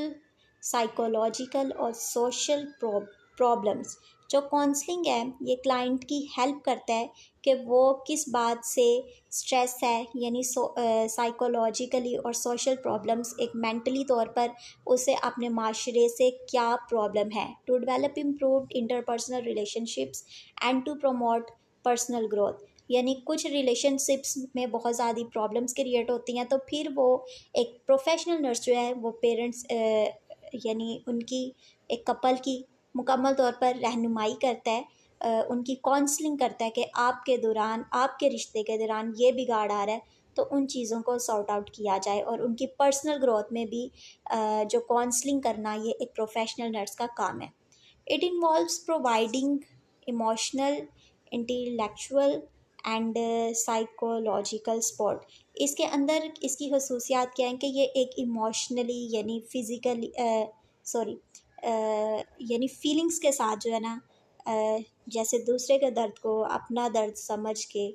psychological or social problems, जो काउंसलिंग है ये क्लाइंट की हेल्प करता है कि वो किस बात से स्ट्रेस है, यानी साइकोलॉजिकली और सोशल प्रॉब्लम्स, एक मेंटली तौर पर उसे अपने माशरे से क्या प्रॉब्लम है, to develop improved interpersonal relationships and to promote personal growth. यानी कुछ रिलेशनशिप्स में बहुत ज़्यादा प्रॉब्लम्स क्रिएट होती हैं, तो फिर वो एक प्रोफेशनल नर्स जो है वो पेरेंट्स यानी उनकी, एक कपल की मुकम्मल तौर पर रहनुमाई करता है, उनकी काउंसलिंग करता है कि आपके दौरान, आपके रिश्ते के दौरान ये बिगाड़ आ रहा है, तो उन चीज़ों को सॉर्ट आउट किया जाए। और उनकी पर्सनल ग्रोथ में भी जो काउंसलिंग करना ये एक प्रोफेशनल नर्स का काम है। It involves providing emotional, intellectual and psychological support. इसके अंदर इसकी खसूसियात क्या हैं कि ये एक इमोशनली यानी फिज़िकली सॉरी यानी फीलिंग्स के साथ जो है ना, जैसे दूसरे के दर्द को अपना दर्द समझ के,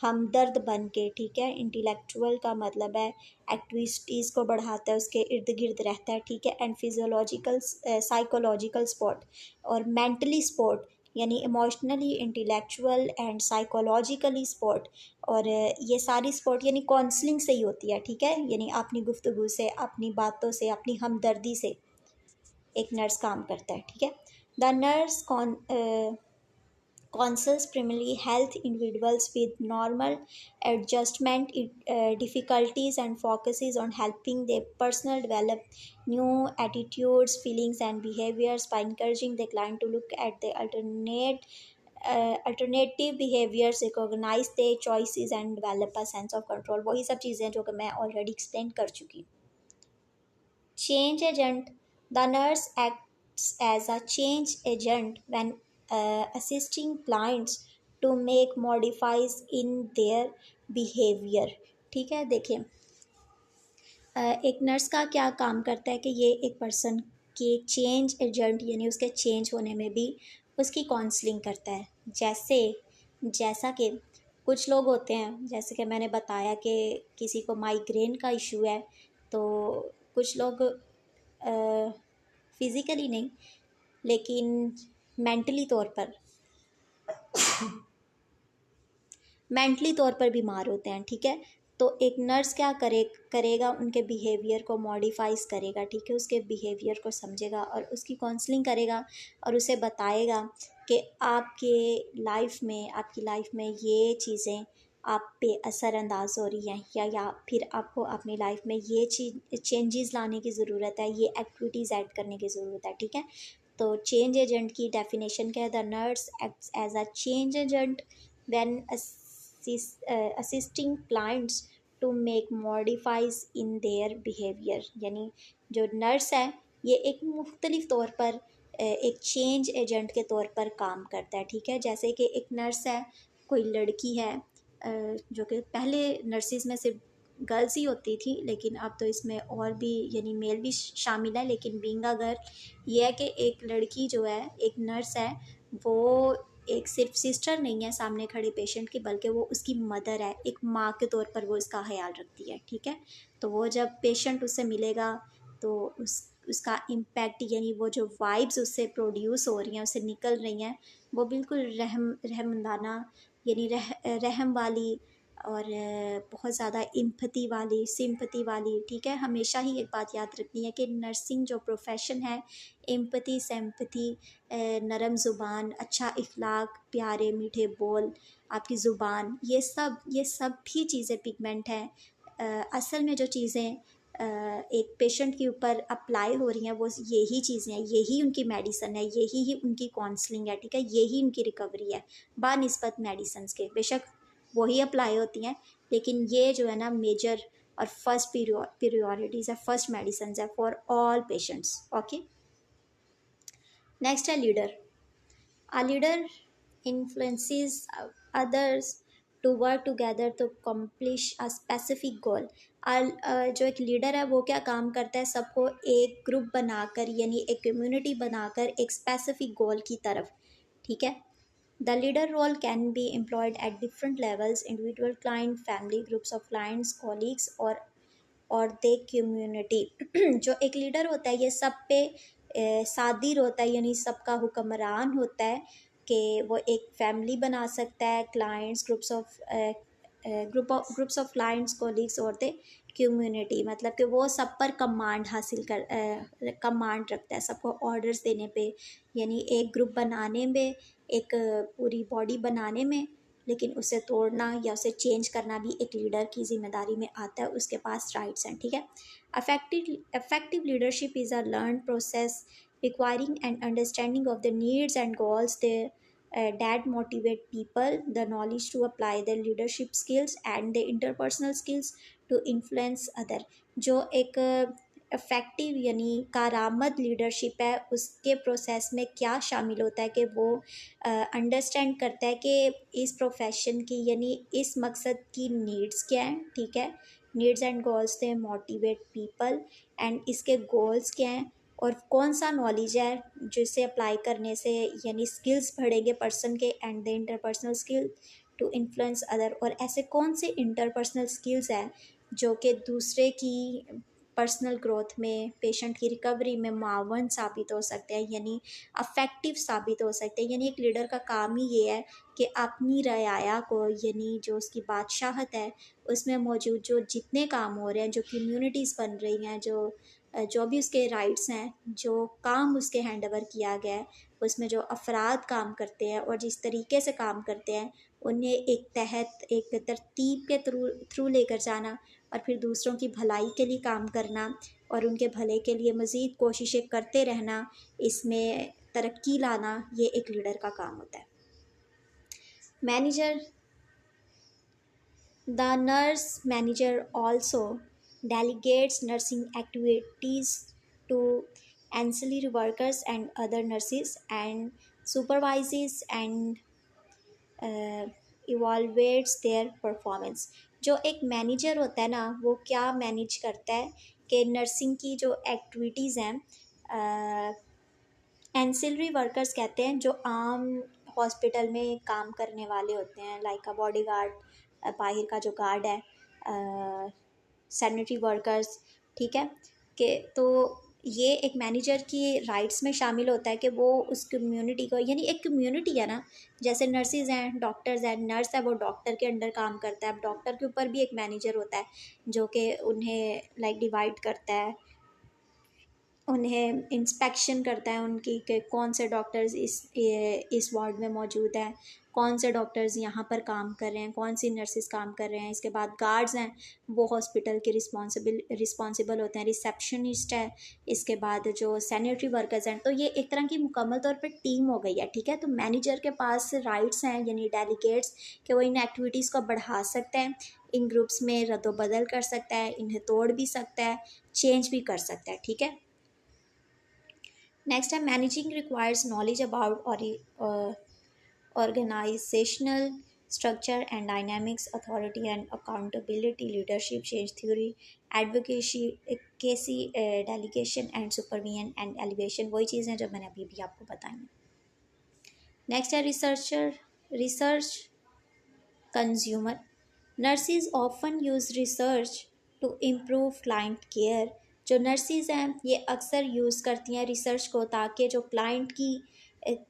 हमदर्द बन के, ठीक है। इंटेलेक्चुअल का मतलब है एक्टिविटीज़ को बढ़ाता है, उसके इर्द गिर्द रहता है, ठीक है। एंड फिजियोलॉजिकल साइकोलॉजिकल सपोर्ट, और मेंटली सपोर्ट यानी emotionally, intellectual and psychologically support. और ये सारी सपोर्ट यानी काउंसलिंग से ही होती है, ठीक है। यानी अपनी गुफ्तगू से, अपनी बातों से, अपनी हमदर्दी से एक नर्स काम करता है, ठीक है। The nurse counsels primarily health individuals with normal adjustment difficulties and focuses on helping their personal develop new attitudes, feelings and behaviors by encouraging the client to look at the alternative behaviors, recognize their choices and develop a sense of control। वही सब चीज़ें जो कि मैं already explain कर चुकी हूँ। Change agent. The nurse acts as a change agent when assisting clients to make modifies in their behavior। ठीक है, देखिए एक नर्स का क्या काम करता है कि ये एक पर्सन के चेंज एजेंट यानी उसके चेंज होने में भी उसकी काउंसलिंग करता है। जैसा कि कुछ लोग होते हैं, जैसे कि मैंने बताया कि किसी को माइग्रेन का इशू है, तो कुछ लोग फिज़िकली नहीं लेकिन मेंटली तौर पर बीमार होते हैं, ठीक है। तो एक नर्स क्या करेगा, उनके बिहेवियर को मॉडिफाइज करेगा, ठीक है। उसके बिहेवियर को समझेगा और उसकी काउंसलिंग करेगा और उसे बताएगा कि आपकी लाइफ में ये चीज़ें आप पे असरअंदाज हो रही हैं, या फिर आपको अपनी लाइफ में ये चीज़ चेंजेस लाने की ज़रूरत है, ये एक्टिविटीज़ ऐड करने की ज़रूरत है, ठीक है। तो चेंज एजेंट की डेफिनेशन क्या है? The nurse acts as a change agent when assisting clients to make modifies in their behavior। यानी जो नर्स है ये एक मुख्तलिफ तौर पर एक चेंज एजेंट के तौर पर काम करता है, ठीक है। जैसे कि एक नर्स है, कोई लड़की है, जो कि पहले नर्सिस में सिर्फ गर्ल्स ही होती थी, लेकिन अब तो इसमें और भी यानी मेल भी शामिल है। लेकिन बीइंग अ गर्ल ये है कि एक लड़की जो है, एक नर्स है, वो एक सिर्फ सिस्टर नहीं है सामने खड़े पेशेंट की, बल्कि वो उसकी मदर है, एक माँ के तौर पर वो इसका ख्याल रखती है, ठीक है। तो वो जब पेशेंट उससे मिलेगा तो उसका इम्पैक्ट यानी वो जो वाइब्स उससे प्रोड्यूस हो रही हैं, उससे निकल रही हैं, वो बिल्कुल रहमंदाना यानी रहम वाली और बहुत ज़्यादा इम्पति वाली, सिंपति वाली, ठीक है। हमेशा ही एक बात याद रखनी है कि नर्सिंग जो प्रोफेशन है, एम्पति, सिंपति, नरम ज़ुबान, अच्छा इखलाक, प्यारे मीठे बोल, आपकी ज़ुबान, ये सब भी चीज़ें पिगमेंट हैं। असल में जो चीज़ें एक पेशेंट के ऊपर अप्लाई हो रही हैं वो यही चीज़ें हैं, यही उनकी मेडिसन है, यही ही उनकी काउंसलिंग है, ठीक है। यही उनकी रिकवरी है बानिस्बत मेडिसन के। बेशक वही अप्लाई होती हैं, लेकिन ये जो है ना मेजर और फर्स्ट प्रियोरिटीज़ है, फर्स्ट मेडिसन है for all patients. Okay, next है leader. A leader influences others to work together to accomplish a specific goal। जो एक लीडर है वो क्या काम करता है? सबको एक ग्रुप बनाकर यानी एक कम्युनिटी बनाकर एक स्पेसिफिक गोल की तरफ, ठीक है। The leader role can be employed at different levels, individual client, family, groups of clients, colleagues और दे कम्युनिटी। जो एक लीडर होता है ये सब पे सादिर होता है, यानी सबका हुक्मरान होता है, कि वो एक फैमिली बना सकता है, clients, groups of clients, colleagues और द कम्युनिटी, मतलब कि वो सब पर कमांड रखता है, सबको ऑर्डर्स देने पे, यानी एक ग्रुप बनाने में, एक पूरी बॉडी बनाने में, लेकिन उसे तोड़ना या उसे चेंज करना भी एक लीडर की जिम्मेदारी में आता है, उसके पास राइट्स हैं, ठीक है। Effective leadership is a learned process requiring an understanding of the needs and goals there that motivate people, the knowledge to apply their leadership skills and the interpersonal skills to influence other। जो एक effective यानी कारामद leadership है, उसके process में क्या शामिल होता है कि वो अंडरस्टैंड करता है कि इस प्रोफेशन की यानी इस मकसद की नीड्स क्या हैं, ठीक है, नीड्स एंड गोल्स थे मोटिवेट पीपल, एंड इसके गोल्स क्या हैं, और कौन सा नॉलेज है जिसे अप्लाई करने से यानी स्किल्स बढ़ेंगे पर्सन के, and the interpersonal skill to influence other, और ऐसे कौन से इंटरपर्सनल स्किल्स हैं जो कि दूसरे की पर्सनल ग्रोथ में, पेशेंट की रिकवरी में मुआवन साबित हो सकते हैं, यानी अफेक्टिव साबित हो सकते हैं। यानी एक लीडर का काम ही ये है कि अपनी रयाया को, यानी जो उसकी बादशाहत है उसमें मौजूद जो जितने काम हो रहे हैं, जो कम्युनिटीज़ बन रही हैं, जो भी उसके राइट्स हैं, जो काम उसके हैंड ओवर किया गया है, उसमें जो अफराद काम करते हैं और जिस तरीके से काम करते हैं, उन्हें एक तरतीब के थ्रू थ्रू लेकर जाना, और फिर दूसरों की भलाई के लिए काम करना और उनके भले के लिए मज़ीद कोशिशें करते रहना, इसमें तरक्की लाना, ये एक लीडर का काम होता है। Manager, the nurse manager also delegates nursing activities to ancillary workers and other nurses and supervises and evaluates their performance। जो एक मैनेजर होता है ना, वो क्या मैनेज करता है कि नर्सिंग की जो एक्टिविटीज़ हैं, एंसिलरी वर्कर्स कहते हैं, जो आम हॉस्पिटल में काम करने वाले होते हैं, लाइक अ बॉडी गार्ड, बाहर का जो गार्ड है, सैनिटरी वर्कर्स, ठीक है, कि तो ये एक मैनेजर की राइट्स में शामिल होता है कि वो उस कम्युनिटी को, यानी एक कम्युनिटी है ना, जैसे नर्सिस हैं, डॉक्टर्स हैं, नर्स है वो डॉक्टर के अंडर काम करता है, अब डॉक्टर के ऊपर भी एक मैनेजर होता है जो कि उन्हें लाइक डिवाइड करता है, उन्हें इंस्पेक्शन करता है उनकी कि कौन से डॉक्टर्स इस वार्ड में मौजूद हैं, कौन से डॉक्टर्स यहाँ पर काम कर रहे हैं, कौन सी नर्सिस काम कर रहे हैं। इसके बाद गार्ड्स हैं, वो हॉस्पिटल के रिस्पॉन्सिबल होते हैं, रिसेप्शनिस्ट है, इसके बाद जो सैनिटरी वर्कर्स हैं, तो ये एक तरह की मुकम्मल तौर पर टीम हो गई है, ठीक है। तो मैनेजर के पास राइट्स हैं यानी डेलीगेट्स, कि वो इन एक्टिविटीज़ को बढ़ा सकते हैं, इन ग्रुप्स में रद्दोबदल कर सकता है, इन्हें तोड़ भी सकता है, चेंज भी कर सकता है, ठीक है। नेक्स्ट है managing requires knowledge about organizational structure and dynamics, authority and accountability, leadership, change theory, advocacy, delegation and supervision and elevation, वही चीज़ें जो मैंने अभी भी आपको बताई। नेक्स्ट है research consumer. Nurses often use research to improve client care. जो नर्सिस हैं ये अक्सर यूज़ करती हैं रिसर्च को, ताकि जो क्लाइंट की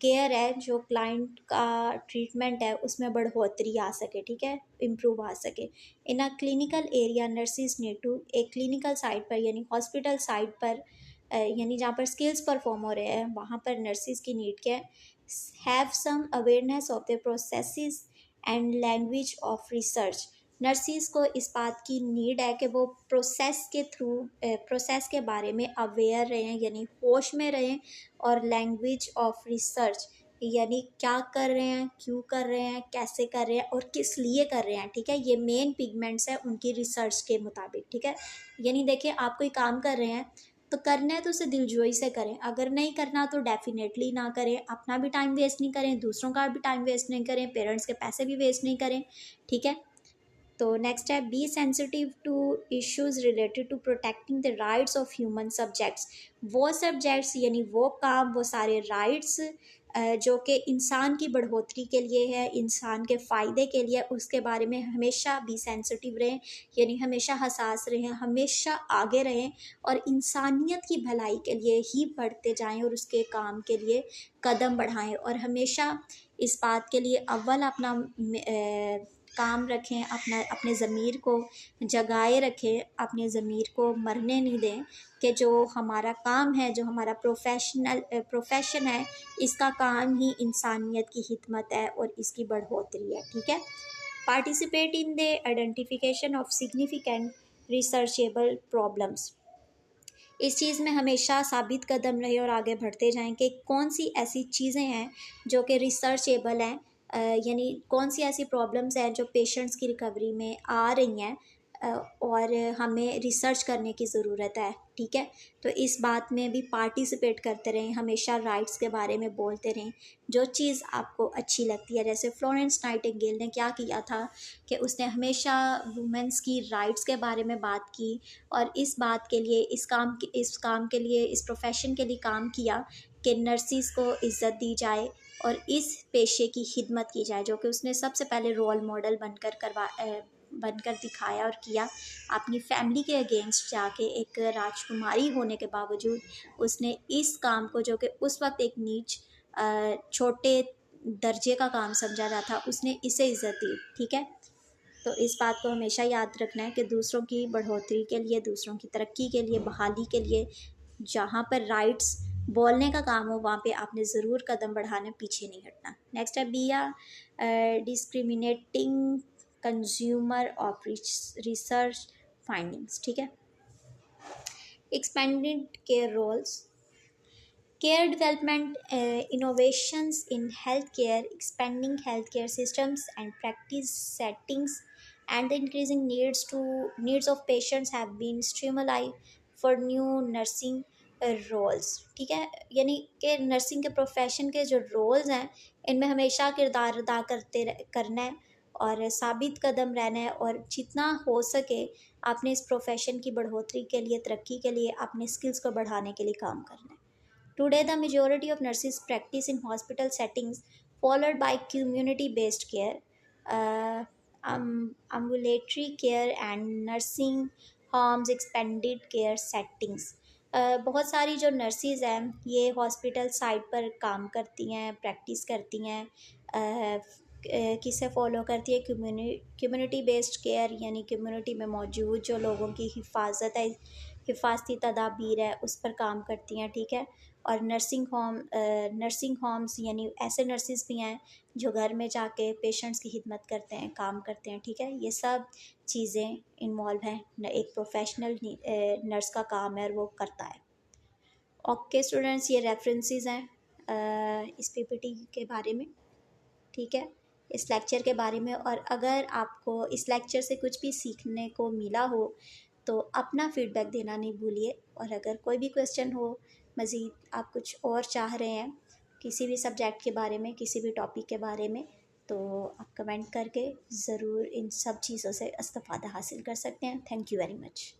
केयर है, जो क्लाइंट का ट्रीटमेंट है, उसमें बढ़ोतरी आ सके, ठीक है, इम्प्रूव आ सके। In a clinical area nurses need to, एक क्लिनिकल साइट पर यानी हॉस्पिटल साइट पर, यानी जहाँ पर स्किल्स परफॉर्म हो रहे हैं, वहाँ पर नर्सिस की नीड क्या है, have some awareness of the processes and language of research. Nurses को इस बात की नीड है कि वो प्रोसेस के बारे में अवेयर रहें, यानी होश में रहें, और लैंग्वेज ऑफ रिसर्च यानी क्या कर रहे हैं, क्यों कर रहे हैं, कैसे कर रहे हैं और किस लिए कर रहे हैं, ठीक है, ये मेन पिगमेंट्स हैं उनकी रिसर्च के मुताबिक, ठीक है। यानी देखिए, आप कोई काम कर रहे हैं तो करना है तो उसे दिलजोई से करें, अगर नहीं करना तो डेफिनेटली ना करें, अपना भी टाइम वेस्ट नहीं करें, दूसरों का भी टाइम वेस्ट नहीं करें, पेरेंट्स के पैसे भी वेस्ट नहीं करें, ठीक है। तो नेक्स्ट है be sensitive to issues related to protecting the rights of human subjects. वो सब्जेक्ट्स यानी वो काम, वो सारे राइट्स जो कि इंसान की बढ़ोतरी के लिए है, इंसान के फ़ायदे के लिए, उसके बारे में हमेशा भी सेंसिटिव रहें, यानी हमेशा हसास रहें, हमेशा आगे रहें और इंसानियत की भलाई के लिए ही बढ़ते जाएं और उसके काम के लिए कदम बढ़ाएं और हमेशा इस बात के लिए अव्वल अपना काम रखें, अपने ज़मीर को जगाए रखें, अपने ज़मीर को मरने नहीं दें कि जो हमारा काम है, जो हमारा प्रोफेशन है, इसका काम ही इंसानियत की खिदमत है और इसकी बढ़ोतरी है। ठीक है। Participate in the identification of significant researchable problems. इस चीज़ में हमेशा साबित कदम रहे और आगे बढ़ते जाएं कि कौन सी ऐसी चीज़ें हैं जो कि रिसर्चेबल हैं, यानी कौन सी ऐसी प्रॉब्लम्स हैं जो पेशेंट्स की रिकवरी में आ रही हैं और हमें रिसर्च करने की ज़रूरत है। ठीक है। तो इस बात में भी पार्टिसिपेट करते रहें, हमेशा राइट्स के बारे में बोलते रहें, जो चीज़ आपको अच्छी लगती है। जैसे फ्लोरेंस नाइटिंगेल ने क्या किया था कि उसने हमेशा वुमेंस की राइट्स के बारे में बात की और इस बात के लिए, इस काम के लिए, इस प्रोफेशन के लिए काम किया कि नर्सिस को इज़्ज़त दी जाए और इस पेशे की खिदमत की जाए, जो कि उसने सबसे पहले रोल मॉडल बनकर दिखाया और किया। अपनी फैमिली के अगेंस्ट जाके एक राजकुमारी होने के बावजूद उसने इस काम को, जो कि उस वक्त एक नीच छोटे दर्जे का काम समझा जाता था, उसने इसे इज़्ज़त दी। ठीक है। तो इस बात को हमेशा याद रखना है कि दूसरों की बढ़ोतरी के लिए, दूसरों की तरक्की के लिए, बहाली के लिए, जहाँ पर राइट्स बोलने का काम हो वहाँ पे आपने ज़रूर कदम बढ़ाने, पीछे नहीं हटना। नेक्स्ट है be a discriminating consumer of research findings. ठीक है। Expanded care roles, care development, innovations in healthcare, expanding healthcare systems and practice settings, and the increasing needs of patients have been stimuli for new nursing roles। ठीक है। यानी कि nursing के profession के जो roles हैं, इनमें हमेशा किरदार अदा करना है और साबित कदम रहना है और जितना हो सके आपने इस प्रोफेशन की बढ़ोतरी के लिए, तरक्की के लिए, अपने स्किल्स को बढ़ाने के लिए काम करना है। Today, the majority of nurses practice in hospital settings, followed by community based care, uh, ambulatory care, and nursing homes, expanded care settings। बहुत सारी जो नर्सिस हैं ये हॉस्पिटल साइट पर काम करती हैं, प्रैक्टिस करती हैं, किसे फॉलो करती है, कम्युनिटी बेस्ड केयर, यानी कम्युनिटी में मौजूद जो लोगों की हिफाजत है, हिफाजती तदाबीर है, उस पर काम करती हैं। ठीक है। और नर्सिंग होम्स, यानी ऐसे नर्सिस भी हैं जो घर में जाके पेशेंट्स की खिदमत करते हैं, काम करते हैं। ठीक है। ये सब चीज़ें इन्वॉल्व हैं, एक प्रोफेशनल नर्स का काम है और वो करता है। ओके स्टूडेंट्स, ये रेफरेंसेस हैं इस पीपीटी के बारे में। ठीक है। इस लेक्चर के बारे में, और अगर आपको इस लेक्चर से कुछ भी सीखने को मिला हो तो अपना फीडबैक देना नहीं भूलिए। और अगर कोई भी क्वेश्चन हो, मज़ीद आप कुछ और चाह रहे हैं किसी भी सब्जेक्ट के बारे में, किसी भी टॉपिक के बारे में, तो आप कमेंट करके ज़रूर इन सब चीज़ों से इस्तेफ़ादा हासिल कर सकते हैं। Thank you very much.